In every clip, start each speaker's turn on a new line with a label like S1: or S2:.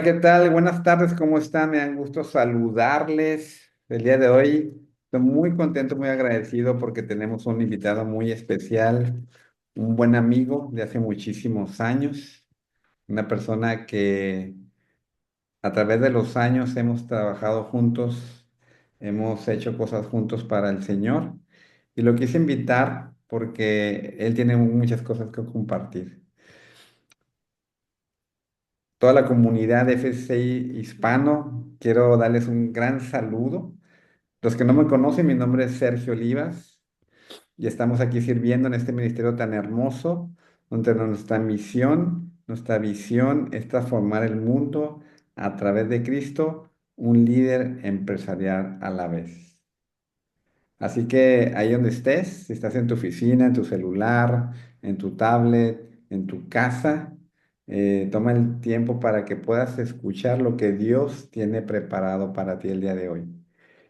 S1: ¿Qué tal? Buenas tardes, ¿cómo están? Me da gusto saludarles el día de hoy. Estoy muy contento, muy agradecido porque tenemos un invitado muy especial, un buen amigo de hace muchísimos años, una persona que a través de los años hemos trabajado juntos, hemos hecho cosas juntos para el Señor y lo quise invitar porque él tiene muchas cosas que compartir. Toda la comunidad de FCI hispano, quiero darles un gran saludo. Los que no me conocen, mi nombre es Sergio Olivas y estamos aquí sirviendo en este ministerio tan hermoso, donde nuestra misión, nuestra visión es transformar el mundo a través de Cristo, un líder empresarial a la vez. Así que ahí donde estés, si estás en tu oficina, en tu celular, en tu tablet, en tu casa, toma el tiempo para que puedas escuchar lo que Dios tiene preparado para ti el día de hoy.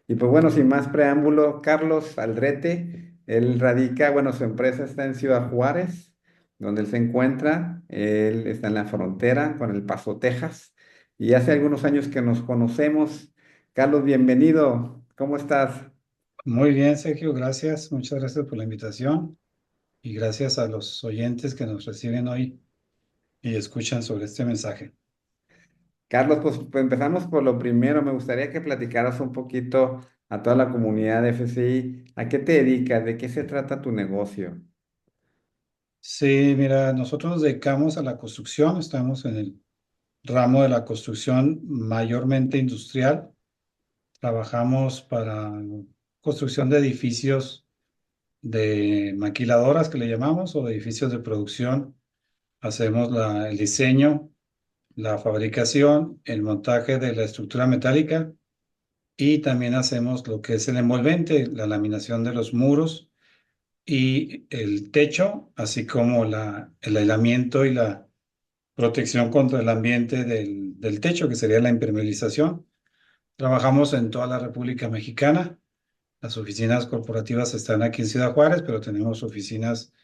S1: Y pues bueno, sin más preámbulo, Carlos Aldrete, él radica, bueno, su empresa está en Ciudad Juárez, donde él se encuentra. Él está en la frontera con El Paso, Texas, y hace algunos años que nos conocemos. Carlos, bienvenido. ¿Cómo estás?
S2: Muy bien, Sergio, gracias. Muchas gracias por la invitación y gracias a los oyentes que nos reciben hoy y escuchan sobre este mensaje.
S1: Carlos, pues empezamos por lo primero. Me gustaría que platicaras un poquito a toda la comunidad de FCI. ¿A qué te dedicas? ¿De qué se trata tu negocio?
S2: Sí, mira, nosotros nos dedicamos a la construcción, estamos en el ramo de la construcción mayormente industrial. Trabajamos para construcción de edificios de maquiladoras que le llamamos o de edificios de producción. Hacemos el diseño, la fabricación, el montaje de la estructura metálica. Y también hacemos lo que es el envolvente, la laminación de los muros y el techo, así como el aislamiento y la protección contra el ambiente del techo, que sería la impermeabilización. Trabajamos en toda la República Mexicana. Las oficinas corporativas están aquí en Ciudad Juárez, pero tenemos oficinas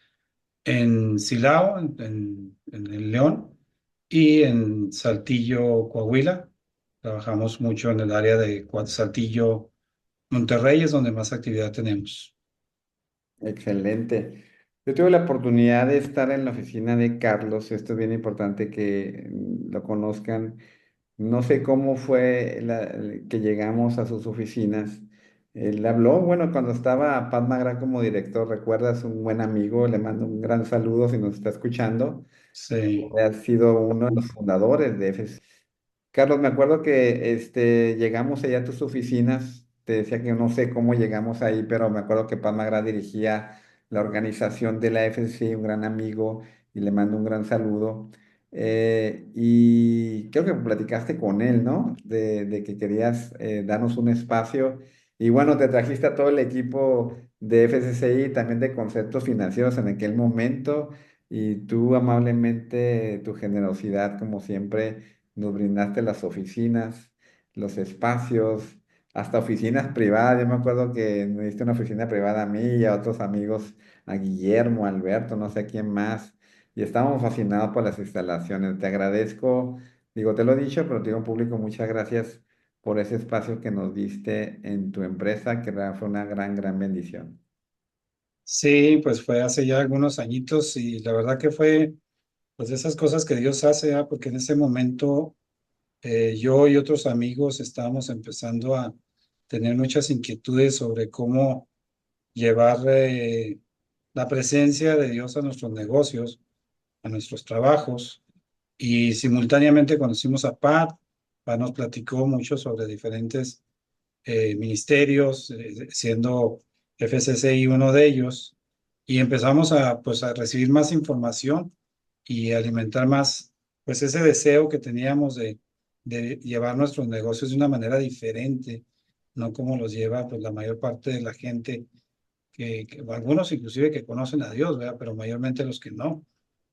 S2: en Silao, en el León, y en Saltillo, Coahuila. Trabajamos mucho en el área de Saltillo, Monterrey es donde más actividad tenemos.
S1: Excelente. Yo tuve la oportunidad de estar en la oficina de Carlos. Esto es bien importante que lo conozcan. No sé cómo fue que llegamos a sus oficinas. Él habló, bueno, cuando estaba Pat Magra como director, recuerdas, un buen amigo, le mando un gran saludo si nos está escuchando.
S2: Sí,
S1: Ha sido uno de los fundadores de FCI. Carlos, me acuerdo que llegamos allá a tus oficinas, te decía que no sé cómo llegamos ahí, pero me acuerdo que Paz Magra dirigía la organización de la FCC, un gran amigo, y le mando un gran saludo. Y creo que platicaste con él, ¿no? De que querías darnos un espacio. Y bueno, te trajiste a todo el equipo de FCCI, también de conceptos financieros en aquel momento, y tú amablemente, tu generosidad, como siempre nos brindaste las oficinas, los espacios, hasta oficinas privadas. Yo me acuerdo que me diste una oficina privada a mí y a otros amigos, a Guillermo, a Alberto, no sé a quién más. Y estábamos fascinados por las instalaciones. Te agradezco, digo, te lo he dicho, pero te digo en público, muchas gracias por ese espacio que nos diste en tu empresa, que fue una gran, gran bendición.
S2: sí, pues fue hace ya algunos añitos y la verdad que fue pues de esas cosas que Dios hace, ¿ah? Porque en ese momento yo y otros amigos estábamos empezando a tener muchas inquietudes sobre cómo llevar la presencia de Dios a nuestros negocios, a nuestros trabajos. Y simultáneamente conocimos a Pat. Pat nos platicó mucho sobre diferentes ministerios, siendo FCCI uno de ellos, y empezamos pues, a recibir más información y alimentar más pues, ese deseo que teníamos de llevar nuestros negocios de una manera diferente, no como los lleva pues, la mayor parte de la gente, algunos inclusive que conocen a Dios, ¿verdad? Pero mayormente los que no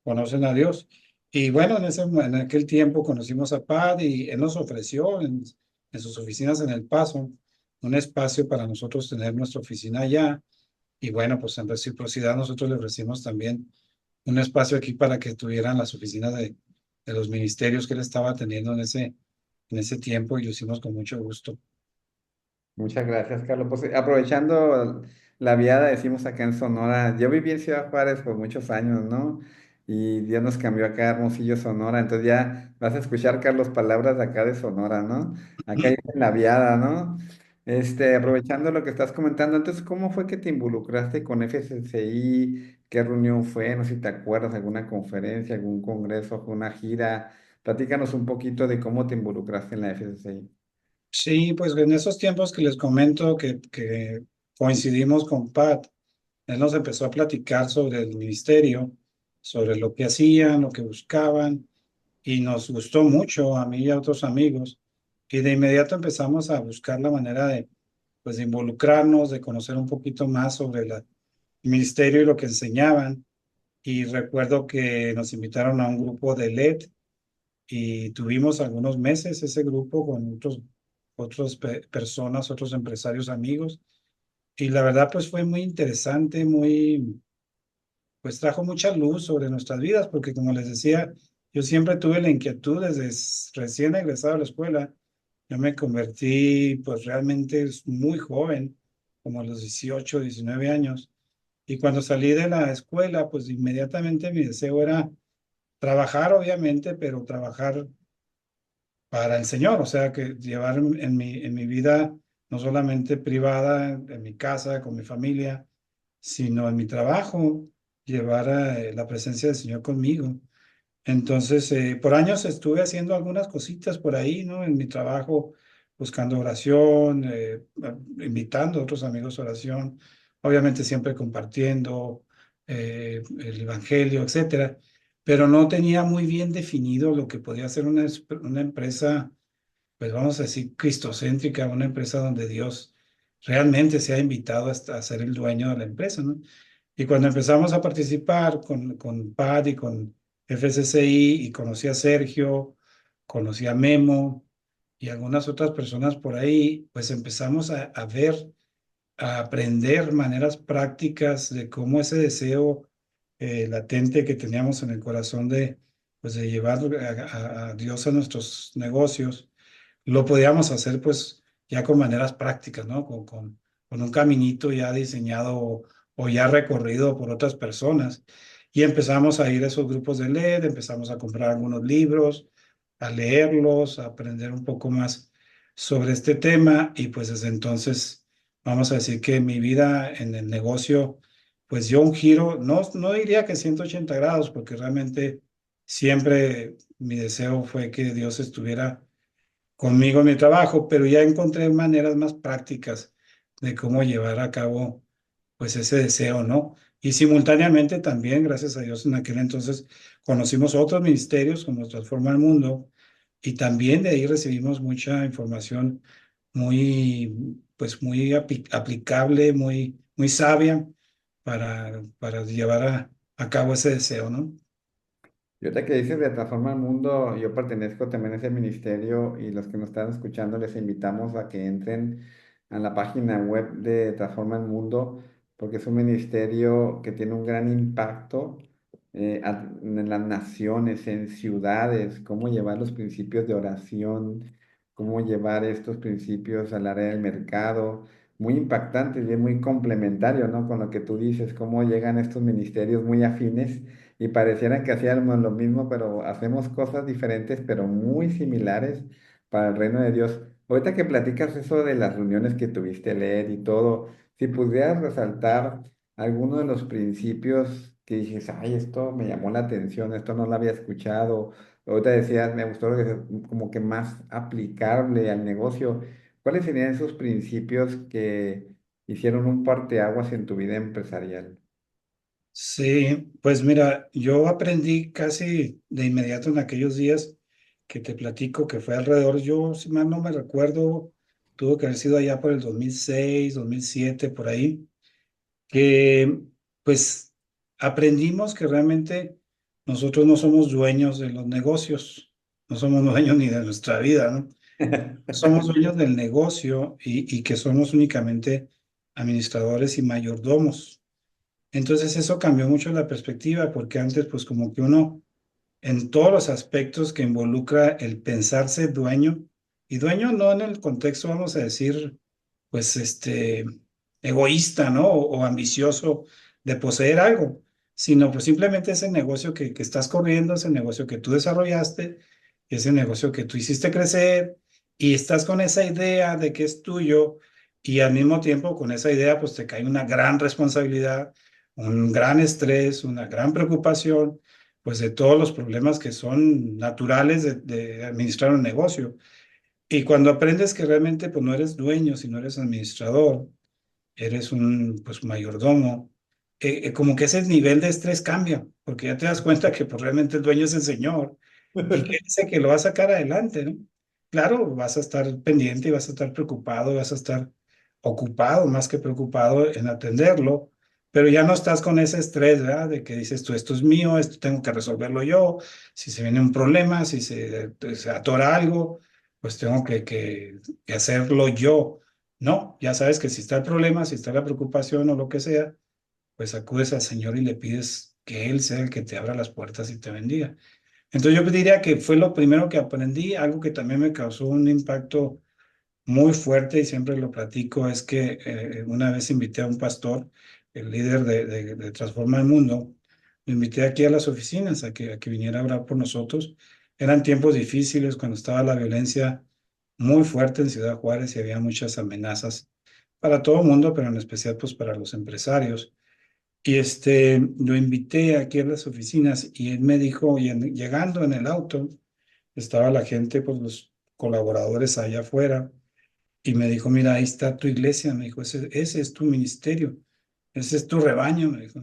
S2: conocen a Dios. Y bueno, en aquel tiempo conocimos a Pad y él nos ofreció en sus oficinas en El Paso un espacio para nosotros tener nuestra oficina allá. Y bueno, pues en reciprocidad nosotros le ofrecimos también un espacio aquí para que tuvieran las oficinas de los ministerios que él estaba teniendo en ese tiempo y lo hicimos con mucho gusto.
S1: Muchas gracias, Carlos. Pues aprovechando la viada, decimos acá en Sonora, yo viví en Ciudad Juárez por muchos años, ¿no? Y Dios nos cambió acá a Hermosillo, Sonora. Entonces ya vas a escuchar, Carlos, palabras de acá de Sonora, ¿no? Acá en la viada, ¿no? Aprovechando lo que estás comentando, entonces, ¿cómo fue que te involucraste con FCCI? ¿Qué reunión fue? No sé si te acuerdas, alguna conferencia, algún congreso, fue una gira. Platícanos un poquito de cómo te involucraste en la FCCI.
S2: Sí, pues en esos tiempos que les comento que coincidimos con Pat, él nos empezó a platicar sobre el ministerio, sobre lo que hacían, lo que buscaban, y nos gustó mucho a mí y a otros amigos. Y de inmediato empezamos a buscar la manera de, pues, de involucrarnos, de conocer un poquito más sobre el ministerio y lo que enseñaban. Y recuerdo que nos invitaron a un grupo de LED y tuvimos algunos meses ese grupo con otras personas, otros empresarios amigos. Y la verdad, pues fue muy interesante, pues trajo mucha luz sobre nuestras vidas, porque como les decía, yo siempre tuve la inquietud desde recién egresado a la escuela. Yo me convertí pues realmente muy joven, como a los 18 19 años. Y cuando salí de la escuela, pues inmediatamente mi deseo era trabajar, obviamente, pero trabajar para el Señor, o sea, que llevar en mi vida, no solamente privada, en mi casa, con mi familia, sino en mi trabajo, llevar la presencia del Señor conmigo. Entonces, por años estuve haciendo algunas cositas por ahí, ¿no? En mi trabajo, buscando oración, invitando a otros amigos a oración, obviamente siempre compartiendo el Evangelio, etcétera, pero no tenía muy bien definido lo que podía ser una empresa, pues vamos a decir, cristocéntrica, una empresa donde Dios realmente se ha invitado a ser el dueño de la empresa, ¿no? Y cuando empezamos a participar con PAD y con FCCI y conocí a Sergio, conocí a Memo y algunas otras personas por ahí, pues empezamos a ver, a aprender maneras prácticas de cómo ese deseo latente que teníamos en el corazón de, pues de llevar a Dios a nuestros negocios, lo podíamos hacer pues ya con maneras prácticas, ¿no? Con un caminito ya diseñado o ya recorrido por otras personas. Y empezamos a ir a esos grupos de LED, empezamos a comprar algunos libros, a leerlos, a aprender un poco más sobre este tema y pues desde entonces vamos a decir que mi vida en el negocio pues dio un giro, no diría que 180 grados, porque realmente siempre mi deseo fue que Dios estuviera conmigo en mi trabajo, pero ya encontré maneras más prácticas de cómo llevar a cabo pues ese deseo, ¿no? Y simultáneamente también, gracias a Dios, en aquel entonces conocimos otros ministerios como Transforma el Mundo y también de ahí recibimos mucha información pues muy aplicable, muy sabia para llevar a cabo ese deseo, ¿no?
S1: Y ahorita que dices de Transforma el Mundo, yo pertenezco también a ese ministerio y los que nos están escuchando les invitamos a que entren a la página web de Transforma el Mundo porque es un ministerio que tiene un gran impacto en las naciones, en ciudades, cómo llevar los principios de oración, cómo llevar estos principios al área del mercado. Muy impactante y es muy complementario, ¿no? Con lo que tú dices, cómo llegan estos ministerios muy afines y pareciera que hacíamos lo mismo, pero hacemos cosas diferentes, pero muy similares para el reino de Dios. Ahorita que platicas eso de las reuniones que tuviste leer y todo, si pudieras resaltar alguno de los principios que dices, ay, esto me llamó la atención, esto no lo había escuchado, ahorita decías, me gustó lo que como que más aplicable al negocio. ¿Cuáles serían esos principios que hicieron un parteaguas en tu vida empresarial?
S2: Sí, pues mira, yo aprendí casi de inmediato en aquellos días que te platico que fue alrededor, yo si mal no me recuerdo, tuvo que haber sido allá por el 2006, 2007, por ahí, que pues aprendimos que realmente nosotros no somos dueños de los negocios, no somos dueños ni de nuestra vida, ¿no? Somos dueños del negocio y que somos únicamente administradores y mayordomos. Entonces eso cambió mucho la perspectiva, porque antes pues como que uno en todos los aspectos que involucra el pensarse dueño, Y dueño no en el contexto, vamos a decir, pues egoísta, ¿no? O ambicioso de poseer algo, sino pues simplemente ese negocio que estás corriendo, ese negocio que tú desarrollaste, ese negocio que tú hiciste crecer y estás con esa idea de que es tuyo y al mismo tiempo con esa idea pues te cae una gran responsabilidad, un gran estrés, una gran preocupación, pues de todos los problemas que son naturales de administrar un negocio. Y cuando aprendes que realmente pues no eres dueño, sino eres administrador, eres un pues mayordomo, como que ese nivel de estrés cambia, porque ya te das cuenta que pues realmente el dueño es el señor y que dice que lo va a sacar adelante, ¿no? Claro, vas a estar pendiente y vas a estar preocupado, y vas a estar ocupado más que preocupado en atenderlo, pero ya no estás con ese estrés, ¿verdad? De que dices tú, esto es mío, esto tengo que resolverlo yo, si se viene un problema, si se atora algo, pues tengo que hacerlo yo. No, ya sabes que si está el problema, si está la preocupación o lo que sea, pues acudes al Señor y le pides que Él sea el que te abra las puertas y te bendiga. Entonces yo diría que fue lo primero que aprendí, algo que también me causó un impacto muy fuerte y siempre lo platico, es que una vez invité a un pastor, el líder de Transforma el Mundo, lo invité aquí a las oficinas a que viniera a orar por nosotros. Eran tiempos difíciles cuando estaba la violencia muy fuerte en Ciudad Juárez y había muchas amenazas para todo el mundo, pero en especial pues para los empresarios. Y lo invité aquí a las oficinas y él me dijo, y llegando en el auto, estaba la gente, pues los colaboradores allá afuera, y me dijo, mira, ahí está tu iglesia, me dijo, ese es tu ministerio, ese es tu rebaño, me dijo.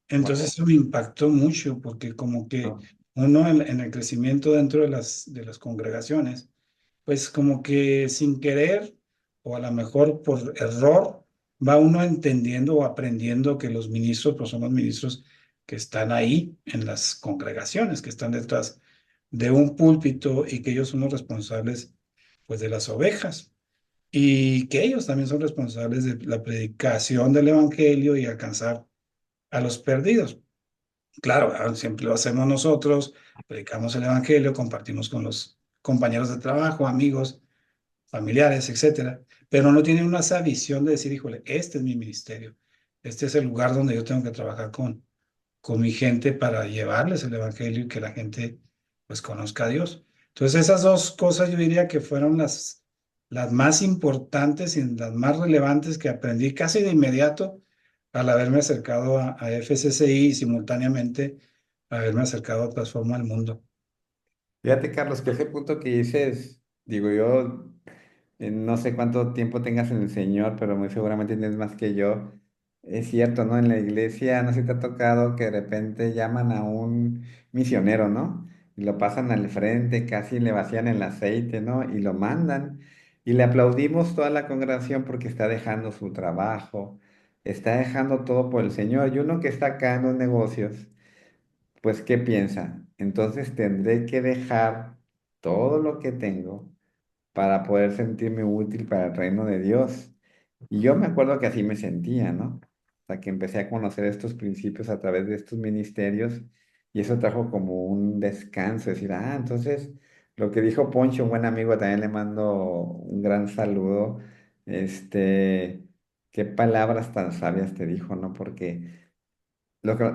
S2: Entonces
S1: Wow.
S2: eso me impactó mucho, porque como que uno en el crecimiento dentro de las congregaciones, pues como que sin querer, o a lo mejor por error, va uno entendiendo o aprendiendo que los ministros, pues son los ministros que están ahí en las congregaciones, que están detrás de un púlpito y que ellos son los responsables, pues, de las ovejas y que ellos también son responsables de la predicación del evangelio y alcanzar a los perdidos. Claro, siempre lo hacemos nosotros, predicamos el evangelio, compartimos con los compañeros de trabajo, amigos, familiares, etcétera, pero no tienen una esa visión de decir, híjole, este es mi ministerio, este es el lugar donde yo tengo que trabajar con mi gente para llevarles el evangelio y que la gente pues conozca a Dios. Entonces esas dos cosas yo diría que fueron las más importantes y las más relevantes que aprendí casi de inmediato al haberme acercado a FCCI y simultáneamente haberme acercado a Transforma el Mundo.
S1: Fíjate, Carlos, que ese punto que dices, digo yo, no sé cuánto tiempo tengas en el Señor, pero muy seguramente tienes más que yo. Es cierto, ¿no? En la iglesia, no sé si te ha tocado que de repente llaman a un misionero, ¿no? Y lo pasan al frente, casi le vacían el aceite, ¿no? Y lo mandan. Y le aplaudimos toda la congregación porque está dejando su trabajo, está dejando todo por el Señor. Y uno que está acá en los negocios, pues, ¿qué piensa? Entonces tendré que dejar todo lo que tengo para poder sentirme útil para el reino de Dios. Y yo me acuerdo que así me sentía, ¿no? Hasta que empecé a conocer estos principios a través de estos ministerios y eso trajo como un descanso, decir, ah, entonces lo que dijo Poncho, un buen amigo, también le mando un gran saludo, qué palabras tan sabias te dijo, ¿no? Porque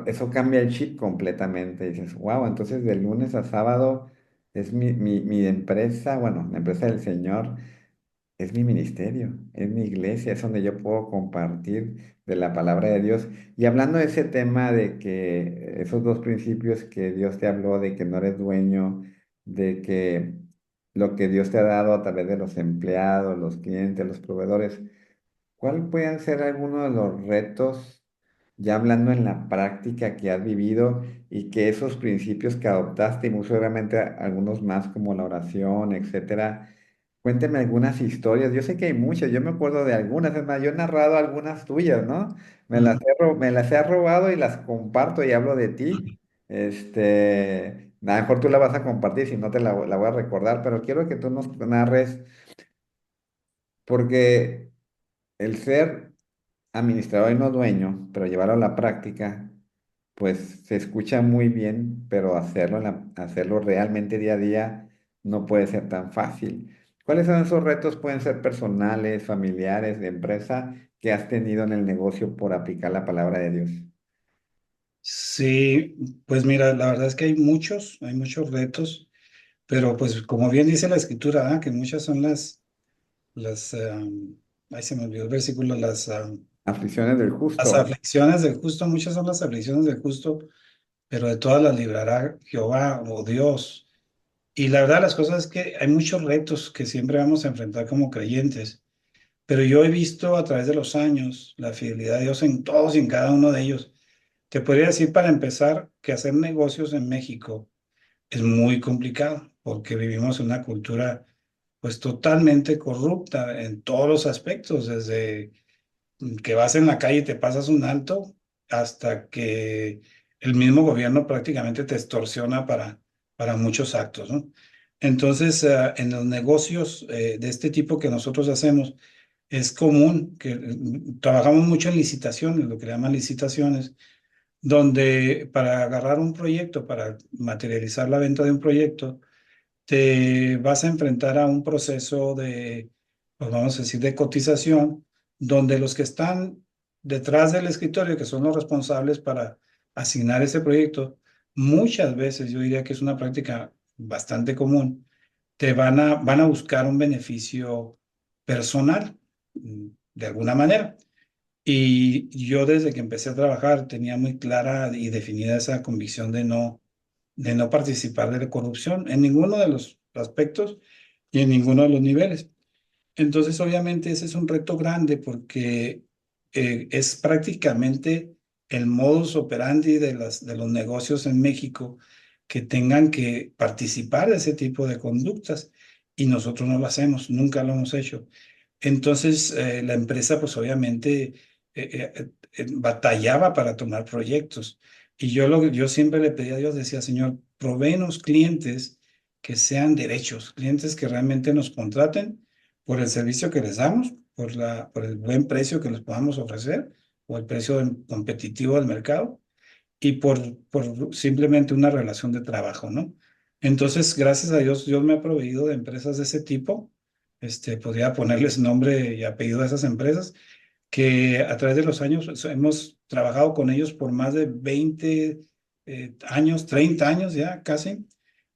S1: eso cambia el chip completamente. Dices, wow, entonces de lunes a sábado es mi empresa, bueno, la empresa del Señor es mi ministerio, es mi iglesia, es donde yo puedo compartir de la palabra de Dios. Y hablando de ese tema de que esos dos principios que Dios te habló, de que no eres dueño, de que lo que Dios te ha dado a través de los empleados, los clientes, los proveedores, ¿cuál pueden ser algunos de los retos, ya hablando en la práctica que has vivido y que esos principios que adoptaste y muy seguramente algunos más como la oración, etcétera? Cuénteme algunas historias. Yo sé que hay muchas, yo me acuerdo de algunas, es más, yo he narrado algunas tuyas, ¿no?
S2: Mm.
S1: Me las he robado y las comparto y hablo de ti. A lo mejor tú la vas a compartir, si no la voy a recordar, pero quiero que tú nos narres, porque el ser administrador y no dueño, pero llevarlo a la práctica, pues se escucha muy bien, pero hacerlo realmente día a día no puede ser tan fácil. ¿Cuáles son esos retos? Pueden ser personales, familiares, de empresa, que has tenido en el negocio por aplicar la palabra de Dios.
S2: Sí, pues mira, la verdad es que hay muchos retos, pero pues como bien dice la escritura, que muchas son ahí se me olvidó el versículo,
S1: Aflicciones del
S2: las
S1: justo.
S2: aflicciones del justo, muchas son las aflicciones del justo, pero de todas las librará Jehová o Dios. Y la verdad, las cosas es que hay muchos retos que siempre vamos a enfrentar como creyentes, pero yo he visto a través de los años la fidelidad de Dios en todos y en cada uno de ellos. Te podría decir para empezar que hacer negocios en México es muy complicado porque vivimos en una cultura pues totalmente corrupta en todos los aspectos, desde que vas en la calle y te pasas un alto hasta que el mismo gobierno prácticamente te extorsiona para muchos actos, ¿no? Entonces, en los negocios de este tipo que nosotros hacemos, es común que trabajamos mucho en licitaciones, lo que le llaman licitaciones, donde para agarrar un proyecto, para materializar la venta de un proyecto, te vas a enfrentar a un proceso de, pues vamos a decir, de cotización, donde los que están detrás del escritorio, que son los responsables para asignar ese proyecto, muchas veces yo diría que es una práctica bastante común, van a buscar un beneficio personal, de alguna manera. Y yo desde que empecé a trabajar tenía muy clara y definida esa convicción de no participar de la corrupción en ninguno de los aspectos y en ninguno de los niveles. Entonces, obviamente, ese es un reto grande porque es prácticamente el modus operandi de los negocios en México que tengan que participar de ese tipo de conductas y nosotros no lo hacemos, nunca lo hemos hecho. Entonces, la empresa, pues obviamente, batallaba para tomar proyectos. Y yo siempre le pedí a Dios, decía, Señor, provéenos clientes que sean derechos, clientes que realmente nos contraten por el servicio que les damos, por el buen precio que les podamos ofrecer, o el precio competitivo del mercado, y por simplemente una relación de trabajo, ¿no? Entonces, gracias a Dios, Dios me ha proveído de empresas de ese tipo. Podría ponerles nombre y apellido a esas empresas, que a través de los años hemos trabajado con ellos por más de 20 años, 30 años ya casi,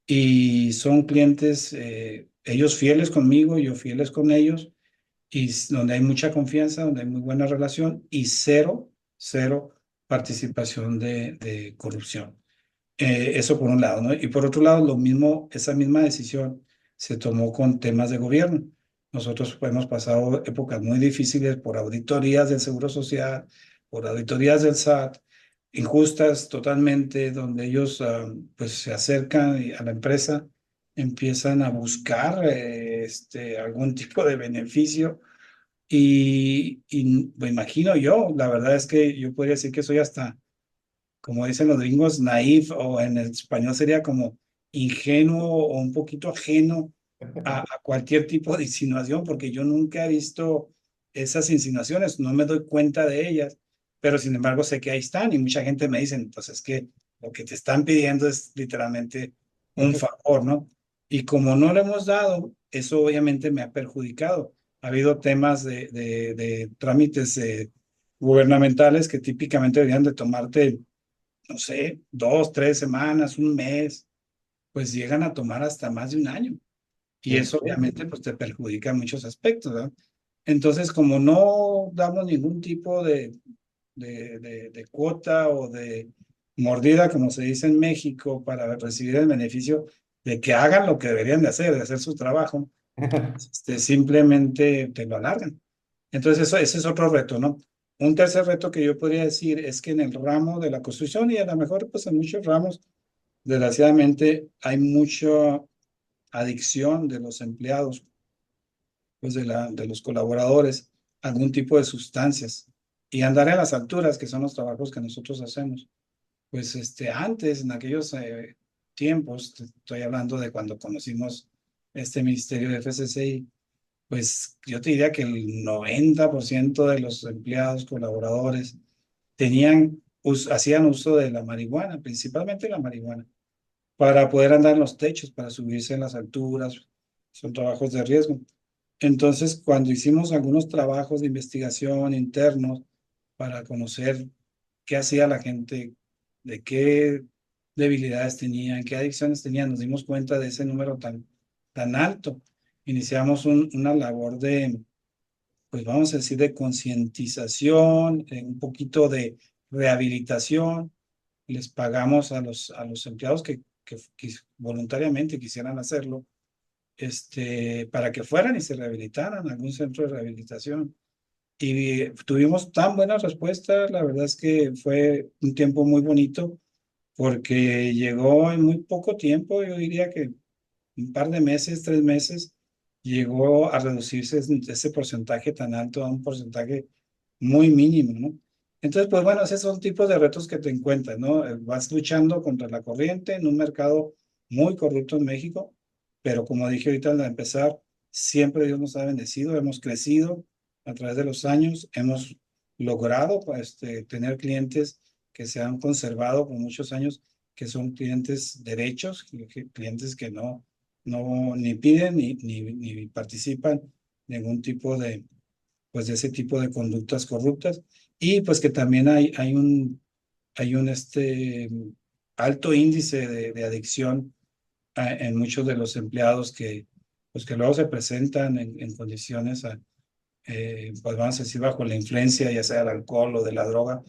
S2: y son clientes, ellos fieles conmigo, yo fieles con ellos, y donde hay mucha confianza, donde hay muy buena relación y cero participación de corrupción. Eso por un lado, ¿no? Y por otro lado, lo mismo, esa misma decisión se tomó con temas de gobierno. Nosotros hemos pasado épocas muy difíciles por auditorías del Seguro Social, por auditorías del SAT, injustas totalmente, donde ellos pues se acercan a la empresa, empiezan a buscar algún tipo de beneficio y me imagino yo, la verdad es que yo podría decir que soy hasta, como dicen los gringos, naif, o en el español sería como ingenuo o un poquito ajeno a cualquier tipo de insinuación, porque yo nunca he visto esas insinuaciones, no me doy cuenta de ellas, pero sin embargo sé que ahí están y mucha gente me dice, pues es que lo que te están pidiendo es literalmente un favor, ¿no? Y como no lo hemos dado, eso obviamente me ha perjudicado. Ha habido temas de trámites gubernamentales que típicamente deberían de tomarte, no sé, 2, 3 semanas, un mes, pues llegan a tomar hasta más de un año. Y
S1: ¿En
S2: eso
S1: serio?
S2: obviamente pues te perjudica en muchos aspectos, ¿no? Entonces, como no damos ningún tipo de cuota o de mordida, como se dice en México, para recibir el beneficio de que hagan lo que deberían de hacer su trabajo, simplemente te lo alargan. Entonces, ese es otro reto, ¿no? Un tercer reto que yo podría decir es que en el ramo de la construcción y a lo mejor pues en muchos ramos, desgraciadamente, hay mucha adicción de los empleados, pues de los colaboradores, a algún tipo de sustancias y andar a las alturas, que son los trabajos que nosotros hacemos. Pues antes, en aquellos tiempos, te estoy hablando de cuando conocimos este ministerio de FCCI, pues yo te diría que el 90% de los empleados, colaboradores, hacían uso de la marihuana, principalmente la marihuana, para poder andar en los techos, para subirse en las alturas, son trabajos de riesgo. Entonces, cuando hicimos algunos trabajos de investigación internos para conocer qué hacía la gente, de qué debilidades tenían, qué adicciones tenían, nos dimos cuenta de ese número tan alto. Iniciamos una labor de, pues vamos a decir, de concientización, un poquito de rehabilitación. Les pagamos a los empleados que voluntariamente quisieran hacerlo, para que fueran y se rehabilitaran a algún centro de rehabilitación. Y tuvimos tan buena respuesta, la verdad es que fue un tiempo muy bonito porque llegó en muy poco tiempo, yo diría que un par de meses, 3 meses, llegó a reducirse ese porcentaje tan alto a un porcentaje muy mínimo, ¿no? Entonces, pues bueno, esos son tipos de retos que te encuentras, ¿no? Vas luchando contra la corriente en un mercado muy corrupto en México, pero como dije ahorita al empezar, siempre Dios nos ha bendecido, hemos crecido a través de los años, hemos logrado pues, tener clientes que se han conservado por muchos años, que son clientes derechos, clientes que no ni piden ni participan en ningún tipo de, pues de ese tipo de conductas corruptas. Y pues que también hay un alto índice de adicción en muchos de los empleados pues que luego se presentan en condiciones, pues vamos a decir, bajo la influencia, ya sea del alcohol o de la droga,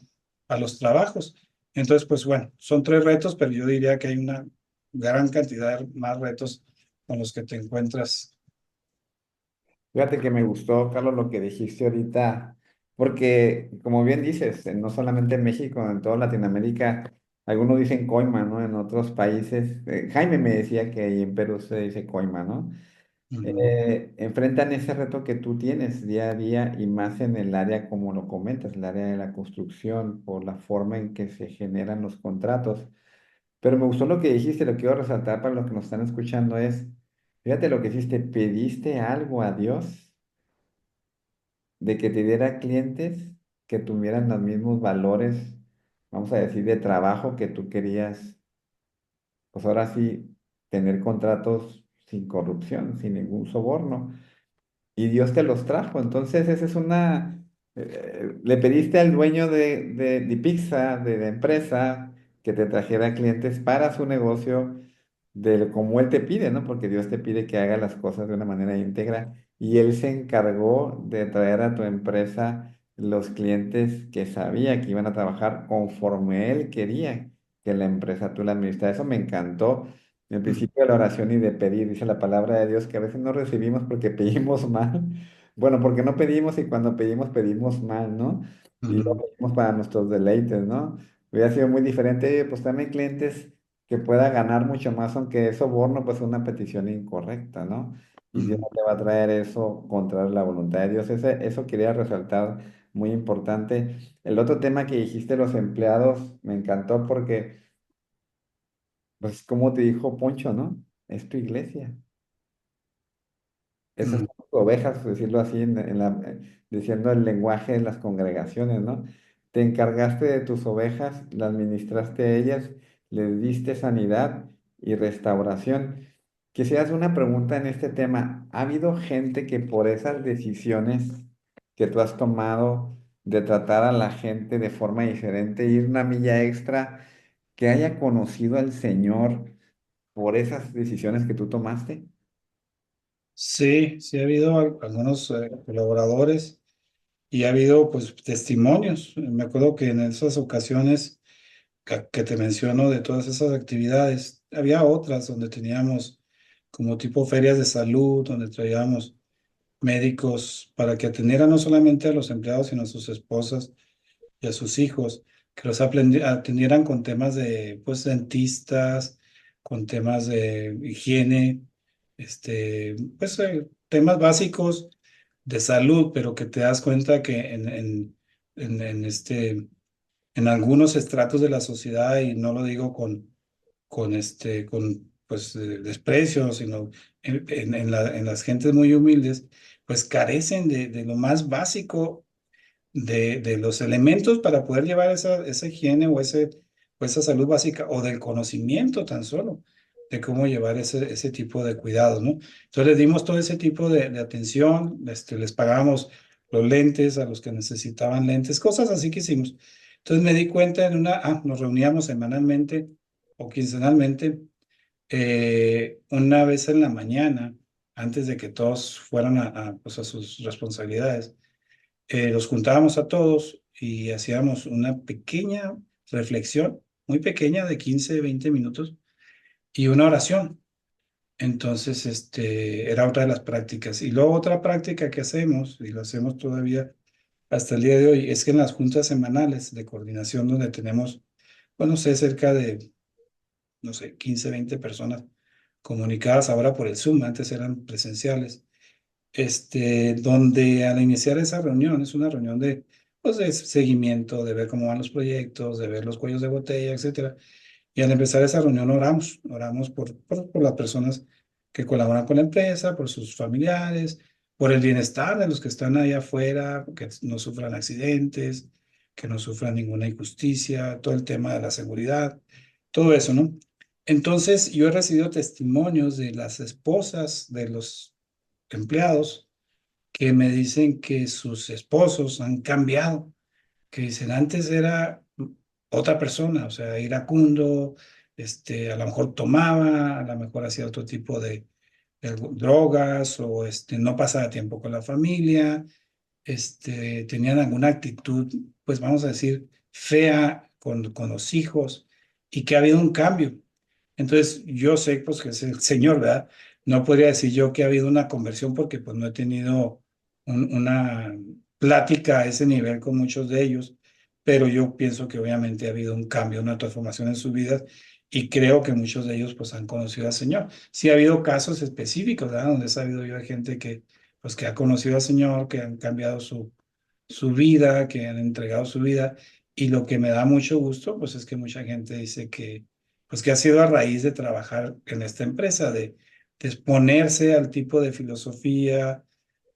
S2: a los trabajos. Entonces, pues bueno, son tres retos, pero yo diría que hay una gran cantidad más retos con los que te encuentras.
S1: Fíjate que me gustó, Carlos, lo que dijiste ahorita, porque como bien dices, no solamente en México, en toda Latinoamérica, algunos dicen coima, ¿no? En otros países, Jaime me decía que ahí en Perú se dice coima, ¿no?
S2: Ujú,
S1: Enfrentan ese reto que tú tienes día a día y más en el área, como lo comentas, el área de la construcción, por la forma en que se generan los contratos. Pero me gustó lo que dijiste, lo que quiero resaltar para los que nos están escuchando es, fíjate lo que hiciste, pediste algo a Dios de que te diera clientes que tuvieran los mismos valores, vamos a decir, de trabajo que tú querías, pues ahora sí, tener contratos sin corrupción, sin ningún soborno. Y Dios te los trajo. Entonces, esa es le pediste al dueño de pizza, de la empresa, que te trajera clientes para su negocio como Él te pide, ¿no? Porque Dios te pide que haga las cosas de una manera íntegra y Él se encargó de traer a tu empresa los clientes que sabía que iban a trabajar conforme Él quería que la empresa tú la administraras. Eso me encantó. En el
S2: ujú,
S1: principio de la oración y de pedir, dice la palabra de Dios que a veces no recibimos porque pedimos mal. Bueno, porque no pedimos y cuando pedimos, pedimos mal, ¿no? Y lo
S2: ujú,
S1: pedimos para nuestros deleites, ¿no? Hubiera sido muy diferente, pues también clientes que pueda ganar mucho más, aunque es soborno, pues es una petición incorrecta, ¿no? Y Dios
S2: ujú,
S1: no te va a traer eso contra la voluntad de Dios. Eso quería resaltar, muy importante. El otro tema que dijiste, los empleados, me encantó porque, pues como te dijo Poncho, ¿no? Es tu iglesia. Esas
S2: ujú,
S1: son tus ovejas, por decirlo así, diciendo el lenguaje de las congregaciones, ¿no? Te encargaste de tus ovejas, las ministraste a ellas, les diste sanidad y restauración. Quisiera hacer una pregunta en este tema. ¿Ha habido gente que por esas decisiones que tú has tomado de tratar a la gente de forma diferente, ir una milla extra, que haya conocido al Señor por esas decisiones que tú tomaste?
S2: sí, sí ha habido algunos colaboradores y ha habido pues testimonios. Me acuerdo que en esas ocasiones que te menciono de todas esas actividades, había otras donde teníamos como tipo ferias de salud, donde traíamos médicos para que atendieran no solamente a los empleados, sino a sus esposas y a sus hijos, que los atendieran con temas de, pues, dentistas, con temas de higiene, pues, temas básicos de salud, pero que te das cuenta que en, en este, en algunos estratos de la sociedad, y no lo digo con pues, desprecio, sino en las gentes muy humildes, pues carecen de lo más básico de los elementos para poder llevar esa higiene o esa salud básica o del conocimiento tan solo. de cómo llevar ese tipo de cuidados, ¿no? Entonces les dimos todo ese tipo de atención, les pagábamos los lentes a los que necesitaban lentes, cosas así que hicimos. Entonces me di cuenta nos reuníamos semanalmente o quincenalmente, una vez en la mañana, antes de que todos fueran pues a sus responsabilidades. Los juntábamos a todos y hacíamos una pequeña reflexión, muy pequeña, de 15 20 minutos, y una oración. Entonces, era otra de las prácticas. Y luego otra práctica que hacemos, y lo hacemos todavía hasta el día de hoy, es que en las juntas semanales de coordinación, donde tenemos, bueno, no sé, cerca de, no sé, 15 20 personas comunicadas ahora por el Zoom, antes eran presenciales, donde al iniciar esa reunión, es una reunión de, pues, de seguimiento, de ver cómo van los proyectos, de ver los cuellos de botella, etcétera. Y al empezar esa reunión oramos por las personas que colaboran con la empresa, por sus familiares, por el bienestar de los que están allá afuera, que no sufran accidentes, que no sufran ninguna injusticia, todo el tema de la seguridad, todo eso, ¿no? Entonces, yo he recibido testimonios de las esposas de los empleados que me dicen que sus esposos han cambiado, que dicen antes era otra persona, o sea, iracundo, a lo mejor tomaba, a lo mejor hacía otro tipo de drogas o no pasaba tiempo con la familia, tenían alguna actitud, pues vamos a decir, fea con los hijos y que ha habido un cambio. Entonces, yo sé pues que es el Señor, ¿verdad? No podría decir yo que ha habido una conversión porque pues no he tenido una plática a ese nivel con muchos de ellos, pero yo pienso que obviamente ha habido un cambio, una transformación en sus vidas y creo que muchos de ellos pues han conocido al Señor. Sí ha habido casos específicos, ¿verdad? Donde he sabido yo de gente que pues que ha conocido al Señor, que han cambiado su vida, que han entregado su vida y lo que me da mucho gusto pues es que mucha gente dice que pues que ha sido a raíz de trabajar en esta empresa, de exponerse al tipo de filosofía,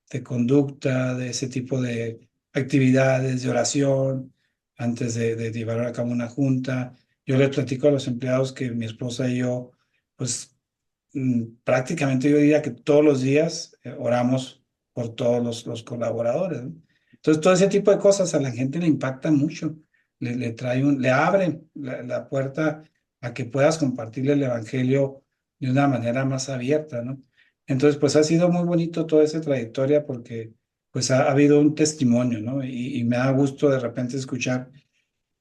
S2: de conducta, de ese tipo de actividades, de oración, antes de llevar a cabo una junta. Yo les platico a los empleados que mi esposa y yo, pues prácticamente yo diría que todos los días oramos por todos los colaboradores, ¿no? Entonces, todo ese tipo de cosas a la gente le impacta mucho, le trae le abre la puerta a que puedas compartirle el evangelio de una manera más abierta, ¿no? Entonces, pues ha sido muy bonito toda esa trayectoria porque pues ha habido un testimonio, ¿no? Y me da gusto de repente escuchar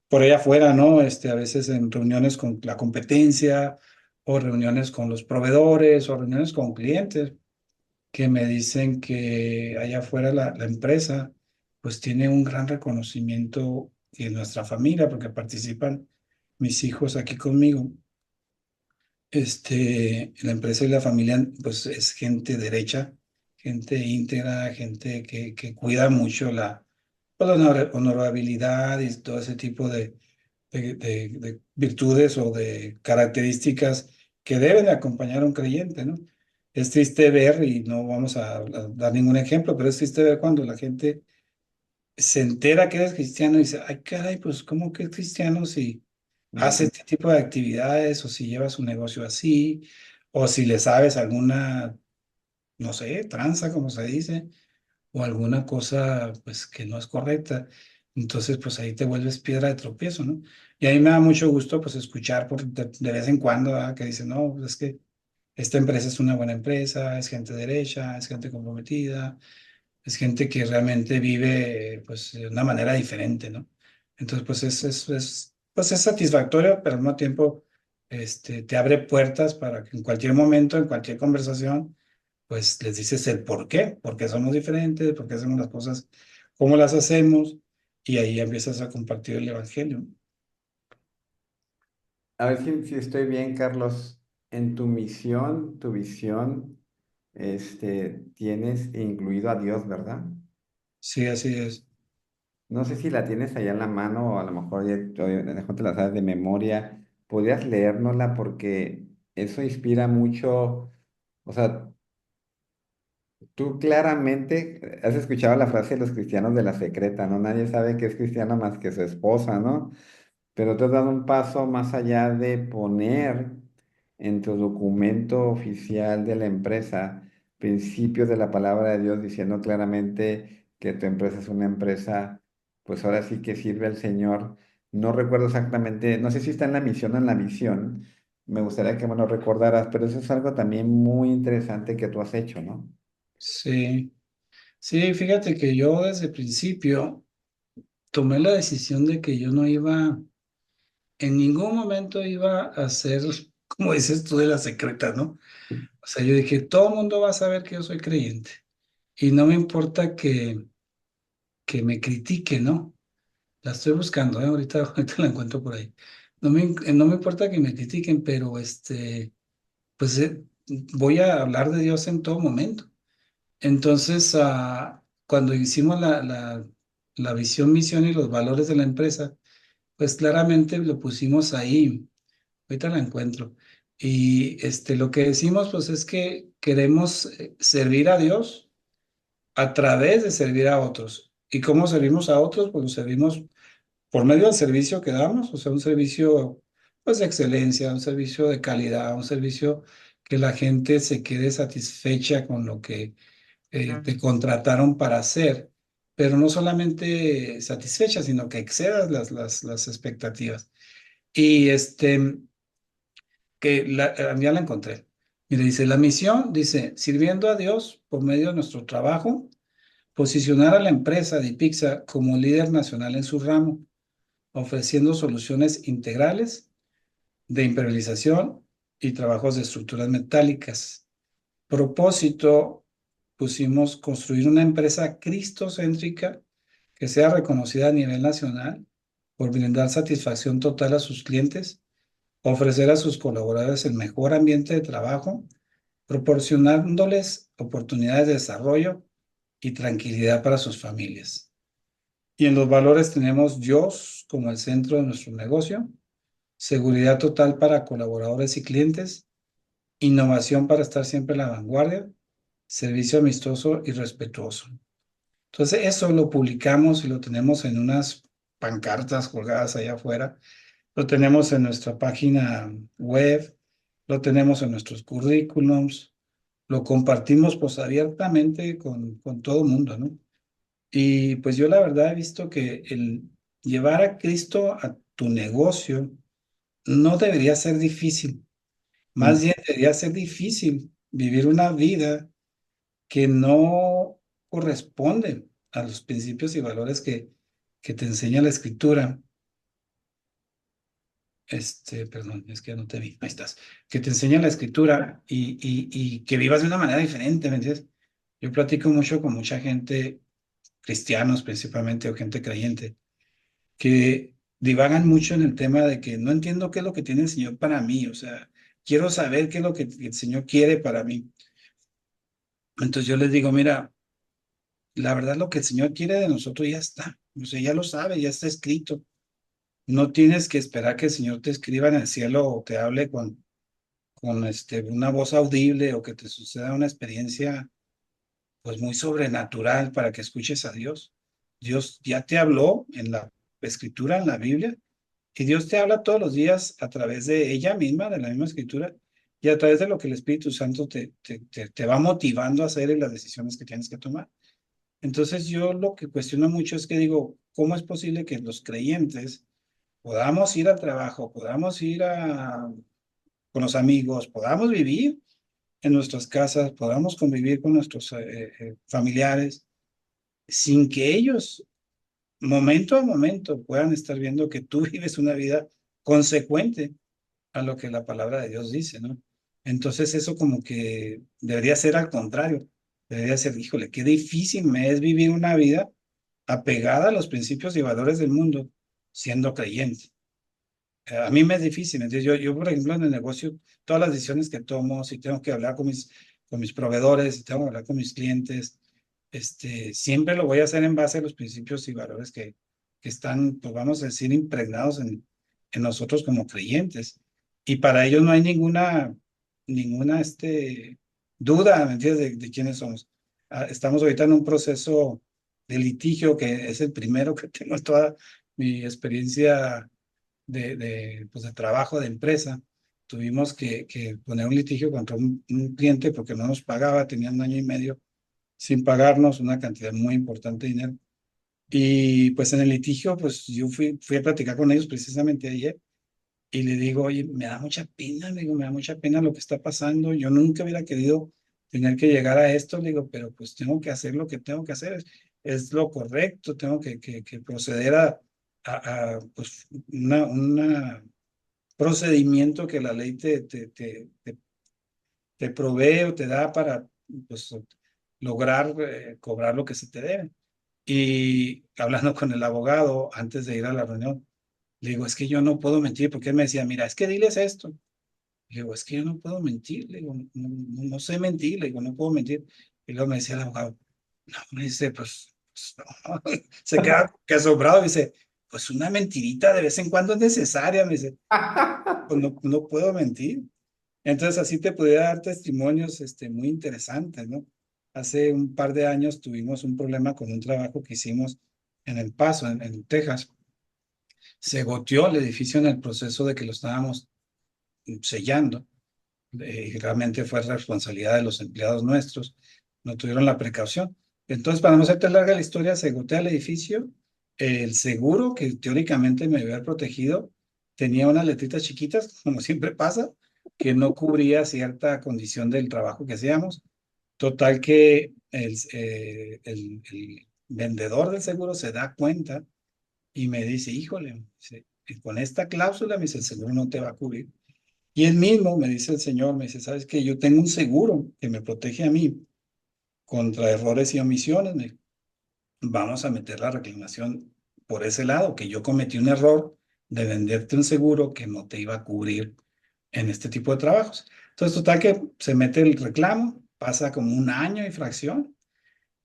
S2: por allá afuera, ¿no? A veces en reuniones con la competencia o reuniones con los proveedores o reuniones con clientes que me dicen que allá afuera la empresa pues tiene un gran reconocimiento en nuestra familia porque participan mis hijos aquí conmigo. La empresa y la familia pues es gente derecha, gente íntegra, gente que cuida mucho pues, la honorabilidad y todo ese tipo de virtudes o de características que deben de acompañar a un creyente, ¿no? Es triste ver, y no vamos a dar ningún ejemplo, pero es triste ver cuando la gente se entera que eres cristiano y dice, ay, caray, pues, ¿cómo que es cristiano si hace
S1: Ujú.
S2: este tipo de actividades o si llevas un negocio así o si le sabes alguna, no sé, tranza, como se dice, o alguna cosa pues que no es correcta. Entonces, pues ahí te vuelves piedra de tropiezo, ¿no? Y a mí me da mucho gusto pues escuchar de vez en cuando, ¿verdad? Que dicen, no, pues es que esta empresa es una buena empresa, es gente derecha, es gente comprometida, es gente que realmente vive pues de una manera diferente, ¿no? Entonces, pues pues es satisfactorio, pero al mismo tiempo te abre puertas para que en cualquier momento, en cualquier conversación, pues les dices el por qué somos diferentes, por qué hacemos las cosas, cómo las hacemos, y ahí empiezas a compartir el evangelio.
S1: A ver si estoy bien, Carlos. En tu misión, tu visión, tienes incluido a Dios, ¿verdad?
S2: Sí, así es.
S1: No sé si la tienes allá en la mano o a lo mejor a lo mejor te la sabes de memoria. ¿Podrías leérnosla? Porque eso inspira mucho. O sea, tú claramente has escuchado la frase de los cristianos de la secreta, ¿no? Nadie sabe que es cristiano más que su esposa, ¿no? Pero te has dado un paso más allá de poner en tu documento oficial de la empresa principios de la palabra de Dios diciendo claramente que tu empresa es una empresa, pues ahora sí que sirve al Señor. No recuerdo exactamente, no sé si está en la misión o en la visión. Me gustaría que me lo recordaras, pero eso es algo también muy interesante que tú has hecho, ¿no?
S2: Sí, sí, fíjate que yo desde el principio tomé la decisión de que yo no iba, en ningún momento iba a ser, como dices tú, de la secreta, ¿no? O sea, yo dije, todo el mundo va a saber que yo soy creyente y no me importa que me critique, ¿no? La estoy buscando, ¿eh? Ahorita, ahorita la encuentro por ahí. No me importa que me critiquen, pero pues voy a hablar de Dios en todo momento. Entonces, cuando hicimos la visión, misión y los valores de la empresa, pues claramente lo pusimos ahí. Ahorita la encuentro. Y lo que decimos, pues es que queremos servir a Dios a través de servir a otros. ¿Y cómo servimos a otros? Pues lo servimos por medio del servicio que damos, o sea, un servicio pues de excelencia, un servicio de calidad, un servicio que la gente se quede satisfecha con lo que te contrataron para hacer, pero no solamente satisfecha, sino que excedas las expectativas. Y ya la encontré. Mire, dice, la misión, dice, sirviendo a Dios por medio de nuestro trabajo, posicionar a la empresa de Pizza como líder nacional en su ramo, ofreciendo soluciones integrales de imperialización y trabajos de estructuras metálicas. Propósito, pusimos construir una empresa cristocéntrica que sea reconocida a nivel nacional por brindar satisfacción total a sus clientes, ofrecer a sus colaboradores el mejor ambiente de trabajo, proporcionándoles oportunidades de desarrollo y tranquilidad para sus familias. Y en los valores tenemos Dios como el centro de nuestro negocio, seguridad total para colaboradores y clientes, innovación para estar siempre a la vanguardia, servicio amistoso y respetuoso. Entonces, eso lo publicamos y lo tenemos en unas pancartas colgadas allá afuera, lo tenemos en nuestra página web, lo tenemos en nuestros currículums, lo compartimos pues abiertamente con todo el mundo, ¿no? Y pues yo la verdad he visto que el llevar a Cristo a tu negocio no debería ser difícil. Más bien debería ser difícil vivir una vida que no corresponde a los principios y valores que te enseña la Escritura. Perdón, es que ya no te vi, ahí estás. Que te enseña la Escritura y que vivas de una manera diferente, ¿me entiendes? Yo platico mucho con mucha gente, cristianos principalmente o gente creyente, que divagan mucho en el tema de que no entiendo qué es lo que tiene el Señor para mí, o sea, quiero saber qué es lo que el Señor quiere para mí. Entonces yo les digo, mira, la verdad lo que el Señor quiere de nosotros ya está, o sea, ya lo sabe, ya está escrito. No tienes que esperar que el Señor te escriba en el cielo o te hable con una voz audible o que te suceda una experiencia pues muy sobrenatural para que escuches a Dios. Dios ya te habló en la Escritura, en la Biblia, y Dios te habla todos los días a través de ella misma, de la misma Escritura, y a través de lo que el Espíritu Santo te va motivando a hacer en las decisiones que tienes que tomar. Entonces yo lo que cuestiono mucho es que digo, ¿cómo es posible que los creyentes podamos ir al trabajo, podamos ir con los amigos, podamos vivir en nuestras casas, podamos convivir con nuestros familiares, sin que ellos, momento a momento, puedan estar viendo que tú vives una vida consecuente a lo que la palabra de Dios dice, ¿no? Entonces eso como que debería ser al contrario, debería ser, híjole, qué difícil me es vivir una vida apegada a los principios y valores del mundo siendo creyente. A mí me es difícil, entonces yo, por ejemplo, en el negocio, todas las decisiones que tomo, si tengo que hablar con mis proveedores, si tengo que hablar con mis clientes, siempre lo voy a hacer en base a los principios y valores que están, pues vamos a decir, impregnados en nosotros como creyentes. Y para ellos no hay ninguna duda, ¿me entiendes?, de quiénes somos. Estamos ahorita en un proceso de litigio que es el primero que tengo en toda mi experiencia pues de trabajo, de empresa. tuvimos que poner un litigio contra un cliente porque no nos pagaba, tenía un año y medio sin pagarnos una cantidad muy importante de dinero. Y pues en el litigio, pues yo fui a platicar con ellos precisamente ayer y le digo, oye, me da mucha pena, le digo, me da mucha pena lo que está pasando. Yo nunca hubiera querido tener que llegar a esto, le digo, pero pues tengo que hacer lo que tengo que hacer, es lo correcto, tengo que proceder pues una procedimiento que la ley te provee o te da para pues, lograr cobrar lo que se te debe. Y hablando con el abogado antes de ir a la reunión, le digo, es que yo no puedo mentir, porque él me decía, mira, es que diles esto. Le digo, es que yo no puedo mentir, le digo, no sé mentir, le digo, no puedo mentir. Y luego me decía el abogado, no, me dice, pues, no. Se queda que asombrado y dice, pues una mentirita de vez en cuando es necesaria, me dice, pues no puedo mentir. Entonces así te pudiera dar testimonios muy interesantes, ¿no? Hace un par de años tuvimos un problema con un trabajo que hicimos en El Paso, en Texas. Se goteó el edificio en el proceso de que lo estábamos sellando. Y realmente fue responsabilidad de los empleados nuestros. No tuvieron la precaución. Entonces, para no hacerte larga la historia, se gotea el edificio. El seguro, que teóricamente me había protegido, tenía unas letritas chiquitas, como siempre pasa, que no cubría cierta condición del trabajo que hacíamos. Total que el vendedor del seguro se da cuenta y me dice, híjole, dice, con esta cláusula, me dice, el seguro no te va a cubrir. Y él mismo me dice el señor, me dice, ¿sabes qué? Yo tengo un seguro que me protege a mí contra errores y omisiones. Vamos a meter la reclamación por ese lado, que yo cometí un error de venderte un seguro que no te iba a cubrir en este tipo de trabajos. Entonces, total que se mete el reclamo, pasa como un año y fracción.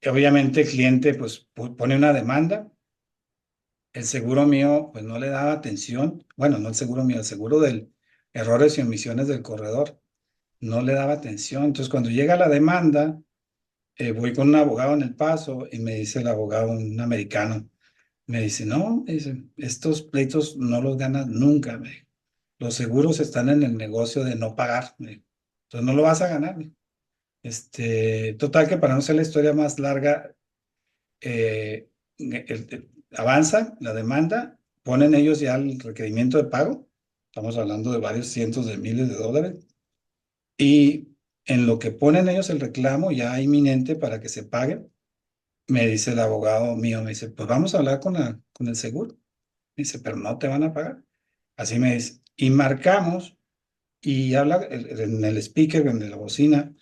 S2: Y obviamente el cliente pues pone una demanda. El seguro mío pues no le daba atención. Bueno, no el seguro mío, el seguro del errores y omisiones del corredor no le daba atención. Entonces, cuando llega la demanda, voy con un abogado en El Paso y me dice el abogado, un americano, me dice, no, me dice, estos pleitos no los ganas nunca, me dijo. Los seguros están en el negocio de no pagar, me dijo. Entonces no lo vas a ganar, me dijo. Total que para no ser la historia más larga, avanza la demanda, ponen ellos ya el requerimiento de pago, estamos hablando de varios cientos de miles de dólares, y en lo que ponen ellos el reclamo ya inminente para que se pague, me dice el abogado mío, me dice, pues vamos a hablar con el seguro. Me dice, pero no te van a pagar. Así me dice. Y marcamos y habla en el speaker, en la bocina,